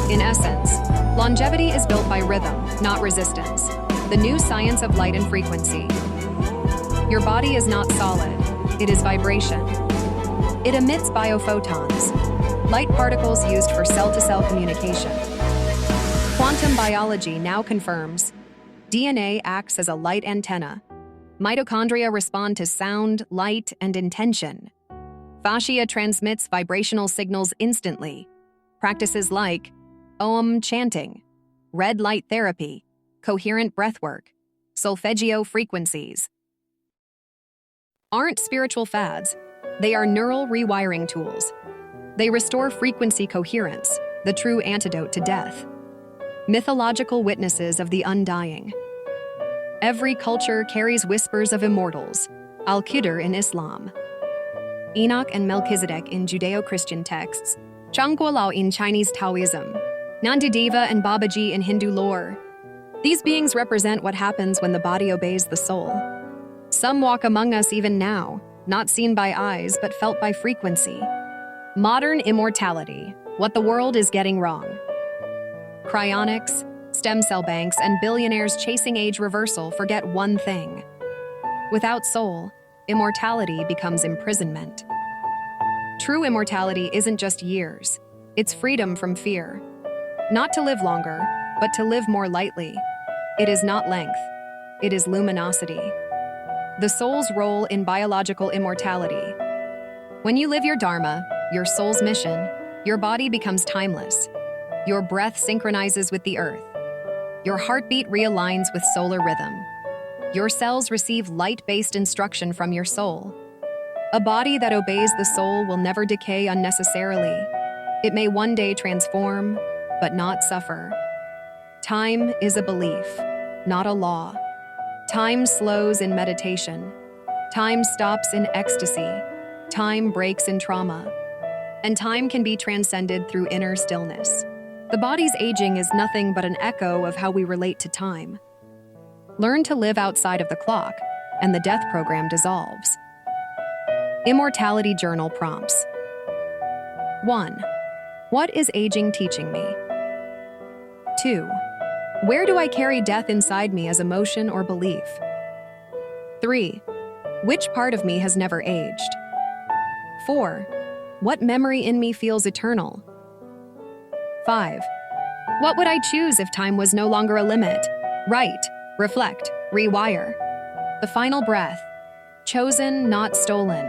In essence, longevity is built by rhythm, not resistance. The new science of light and frequency. Your body is not solid, it is vibration. It emits biophotons, light particles used for cell-to-cell communication. Quantum biology now confirms DNA acts as a light antenna. Mitochondria respond to sound, light, and intention. Fascia transmits vibrational signals instantly. Practices like Om chanting, red light therapy, coherent breathwork, solfeggio frequencies aren't spiritual fads. They are neural rewiring tools. They restore frequency coherence, the true antidote to death. Mythological witnesses of the undying. Every culture carries whispers of immortals. Al-Qadr in Islam. Enoch and Melchizedek in Judeo-Christian texts. Changguolao in Chinese Taoism. Nandudeva and Babaji in Hindu lore. These beings represent what happens when the body obeys the soul. Some walk among us even now, not seen by eyes but felt by frequency. Modern immortality, what the world is getting wrong. Cryonics, stem cell banks, and billionaires chasing age reversal forget one thing. Without soul, immortality becomes imprisonment. True immortality isn't just years, it's freedom from fear. Not to live longer, but to live more lightly. It is not length, it is luminosity. The soul's role in biological immortality. When you live your dharma, your soul's mission, your body becomes timeless. Your breath synchronizes with the earth. Your heartbeat realigns with solar rhythm. Your cells receive light-based instruction from your soul. A body that obeys the soul will never decay unnecessarily. It may one day transform, but not suffer. Time is a belief, not a law. Time slows in meditation. Time stops in ecstasy. Time breaks in trauma. And time can be transcended through inner stillness. The body's aging is nothing but an echo of how we relate to time. Learn to live outside of the clock, and the death program dissolves. Immortality Journal prompts. 1. What is aging teaching me? 2. Where do I carry death inside me as emotion or belief? 3. Which part of me has never aged? 4. What memory in me feels eternal? 5. What would I choose if time was no longer a limit? Write, reflect, rewire. The final breath. Chosen, not stolen.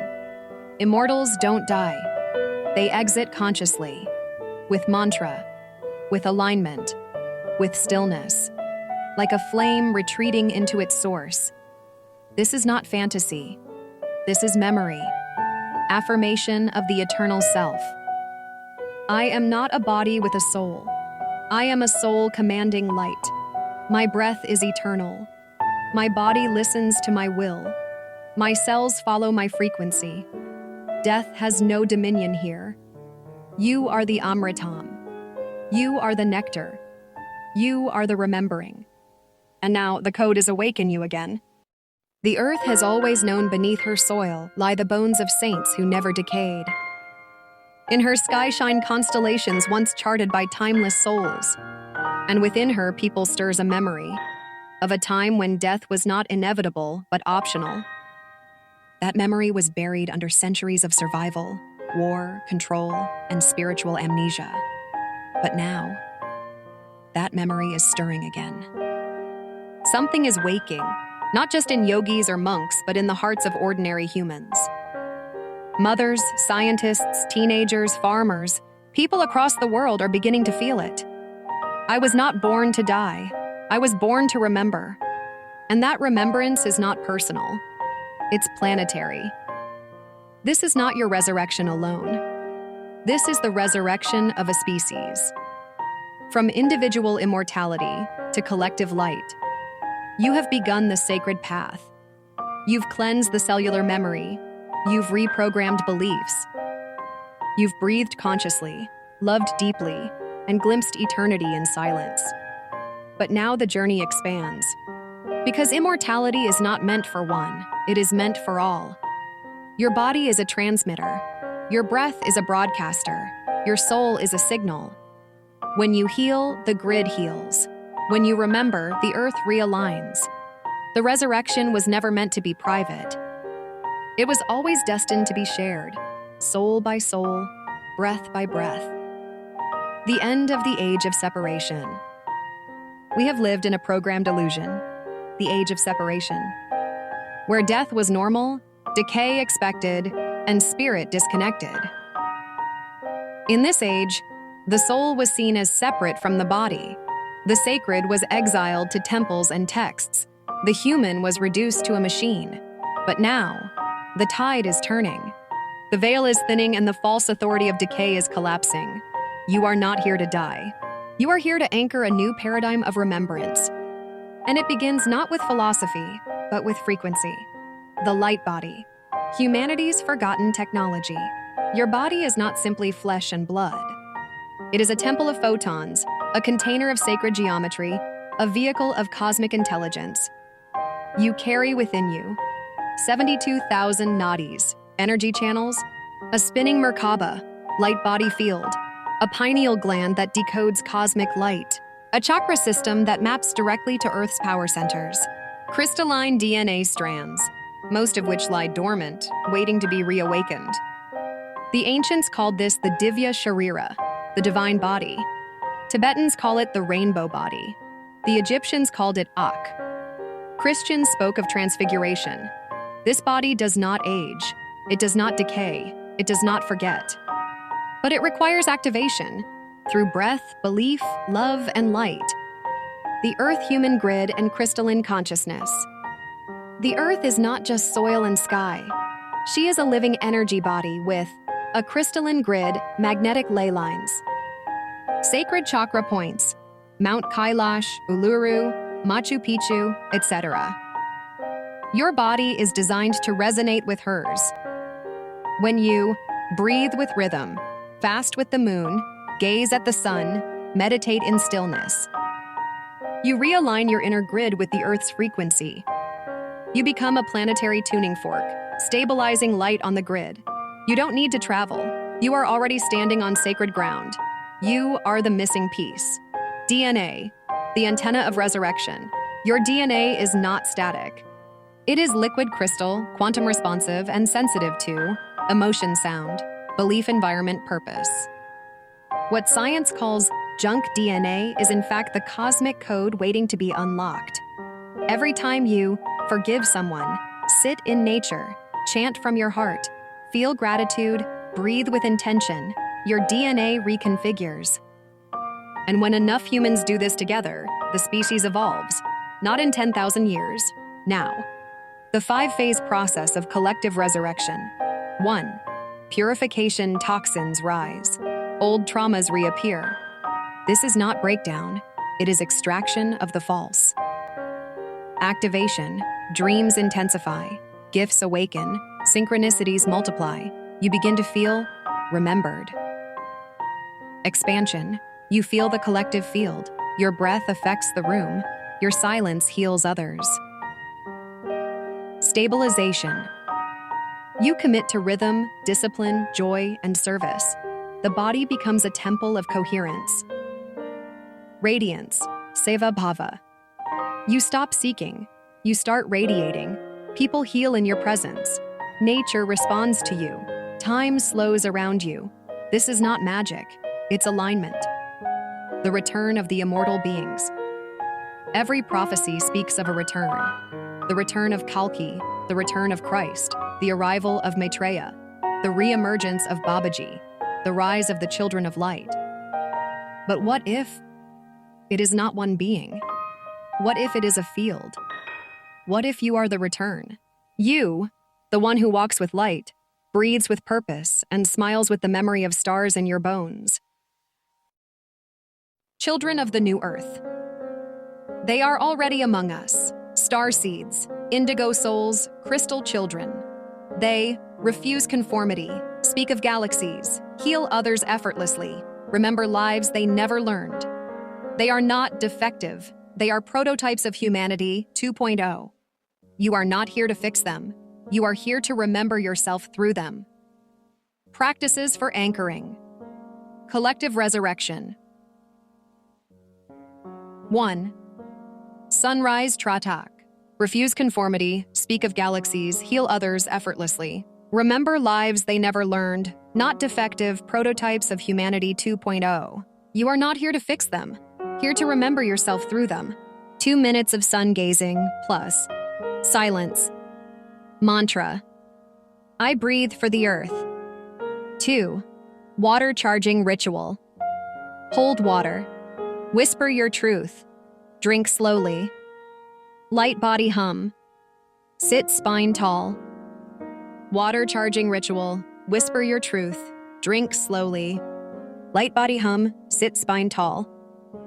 Immortals don't die. They exit consciously. With mantra. With alignment. With stillness. Like a flame retreating into its source. This is not fantasy. This is memory. Affirmation of the eternal self. I am not a body with a soul. I am a soul commanding light. My breath is eternal. My body listens to my will. My cells follow my frequency. Death has no dominion here. You are the Amritam. You are the nectar. You are the remembering. And now the code is awake in you again. The earth has always known beneath her soil lie the bones of saints who never decayed. In her sky shine constellations once charted by timeless souls. And within her people stirs a memory of a time when death was not inevitable but optional. That memory was buried under centuries of survival, war, control, and spiritual amnesia. But now, that memory is stirring again. Something is waking, not just in yogis or monks, but in the hearts of ordinary humans. Mothers, scientists, teenagers, farmers, people across the world are beginning to feel it. I was not born to die. I was born to remember. And that remembrance is not personal. It's planetary. This is not your resurrection alone. This is the resurrection of a species. From individual immortality to collective light, you have begun the sacred path. You've cleansed the cellular memory. You've reprogrammed beliefs. You've breathed consciously, loved deeply, and glimpsed eternity in silence. But now the journey expands. Because immortality is not meant for one, it is meant for all. Your body is a transmitter. Your breath is a broadcaster. Your soul is a signal. When you heal, the grid heals. When you remember, the earth realigns. The resurrection was never meant to be private. It was always destined to be shared, soul by soul, breath by breath. The end of the age of separation. We have lived in a programmed illusion, the age of separation, where death was normal, decay expected, and spirit disconnected. In this age, the soul was seen as separate from the body. The sacred was exiled to temples and texts. The human was reduced to a machine. But now, the tide is turning. The veil is thinning and the false authority of decay is collapsing. You are not here to die. You are here to anchor a new paradigm of remembrance. And it begins not with philosophy, but with frequency. The light body, humanity's forgotten technology. Your body is not simply flesh and blood. It is a temple of photons, a container of sacred geometry, a vehicle of cosmic intelligence. You carry within you 72,000 nadis, energy channels, a spinning Merkaba, light body field, a pineal gland that decodes cosmic light, a chakra system that maps directly to Earth's power centers, crystalline DNA strands, most of which lie dormant, waiting to be reawakened. The ancients called this the Divya Sharira, the divine body. Tibetans call it the rainbow body. The Egyptians called it Ak. Christians spoke of transfiguration. This body does not age, it does not decay, it does not forget. But it requires activation through breath, belief, love, and light. The earth-human grid and crystalline consciousness. The earth is not just soil and sky. She is a living energy body with a crystalline grid, magnetic ley lines, sacred chakra points, Mount Kailash, Uluru, Machu Picchu, etc. Your body is designed to resonate with hers. When you breathe with rhythm, fast with the moon, gaze at the sun, meditate in stillness, you realign your inner grid with the Earth's frequency. You become a planetary tuning fork, stabilizing light on the grid. You don't need to travel. You are already standing on sacred ground. You are the missing piece. DNA, the antenna of resurrection. Your DNA is not static. It is liquid crystal, quantum responsive, and sensitive to emotion, sound, belief, environment, purpose. What science calls junk DNA is in fact the cosmic code waiting to be unlocked. Every time you forgive someone, sit in nature, chant from your heart, feel gratitude, breathe with intention, your DNA reconfigures. And when enough humans do this together, the species evolves, not in 10,000 years, now. The 5-phase process of collective resurrection. 1. Purification, toxins rise. Old traumas reappear. This is not breakdown, it is extraction of the false. Activation, dreams intensify, gifts awaken, synchronicities multiply. You begin to feel remembered. Expansion, you feel the collective field. Your breath affects the room. Your silence heals others. Stabilization, you commit to rhythm, discipline, joy, and service. The body becomes a temple of coherence. Radiance, seva bhava. You stop seeking. You start radiating. People heal in your presence. Nature responds to you. Time slows around you. This is not magic. It's alignment. The return of the immortal beings. Every prophecy speaks of a return. The return of Kalki, the return of Christ, the arrival of Maitreya, the re-emergence of Babaji, the rise of the children of light. But what if it is not one being? What if it is a field? What if you are the return? You, the one who walks with light, breathes with purpose, and smiles with the memory of stars in your bones. Children of the new earth. They are already among us, star seeds, indigo souls, crystal children. They refuse conformity, Speak of galaxies. Heal others effortlessly. Remember lives they never learned. They are not defective. They are prototypes of humanity 2.0. You are not here to fix them. You are here to remember yourself through them. Practices for anchoring. Collective resurrection. 1. Sunrise Tratak. Refuse conformity, speak of galaxies, heal others effortlessly. Remember lives they never learned, not defective prototypes of humanity 2.0. You are not here to fix them, here to remember yourself through them. 2 minutes of sun gazing plus silence. Mantra. I breathe for the earth. 2. Water charging ritual. Hold water. Whisper your truth. Drink slowly. Light body hum. Sit spine tall. Water charging ritual. Whisper your truth. Drink slowly. Light body hum. Sit spine tall.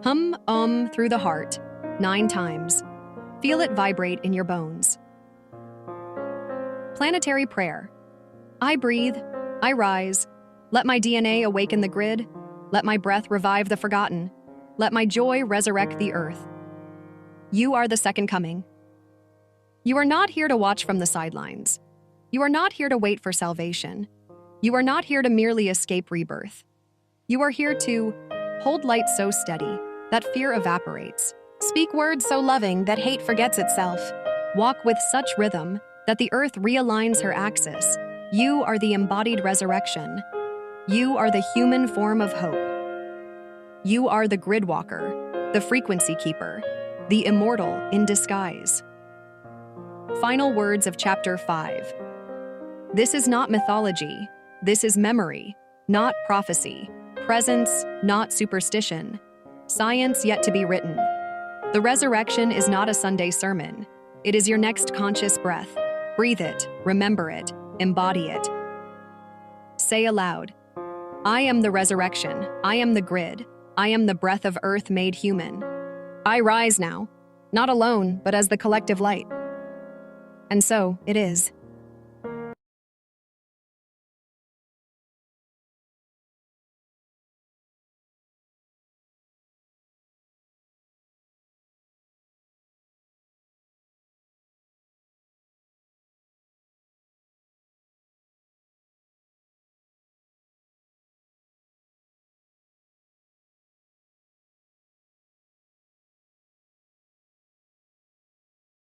Hum through the heart 9 times. Feel it vibrate in your bones. Planetary prayer. I breathe. I rise. Let my DNA awaken the grid. Let my breath revive the forgotten. Let my joy resurrect the earth. You are the second coming. You are not here to watch from the sidelines. You are not here to wait for salvation. You are not here to merely escape rebirth. You are here to hold light so steady that fear evaporates. Speak words so loving that hate forgets itself. Walk with such rhythm that the earth realigns her axis. You are the embodied resurrection. You are the human form of hope. You are the grid walker, the frequency keeper, the immortal in disguise. Final words of Chapter 5. This is not mythology. This is memory, not prophecy. Presence, not superstition. Science yet to be written. The resurrection is not a Sunday sermon. It is your next conscious breath. Breathe it, remember it, embody it. Say aloud, I am the resurrection. I am the grid. I am the breath of earth made human. I rise now, not alone, but as the collective light. And so it is.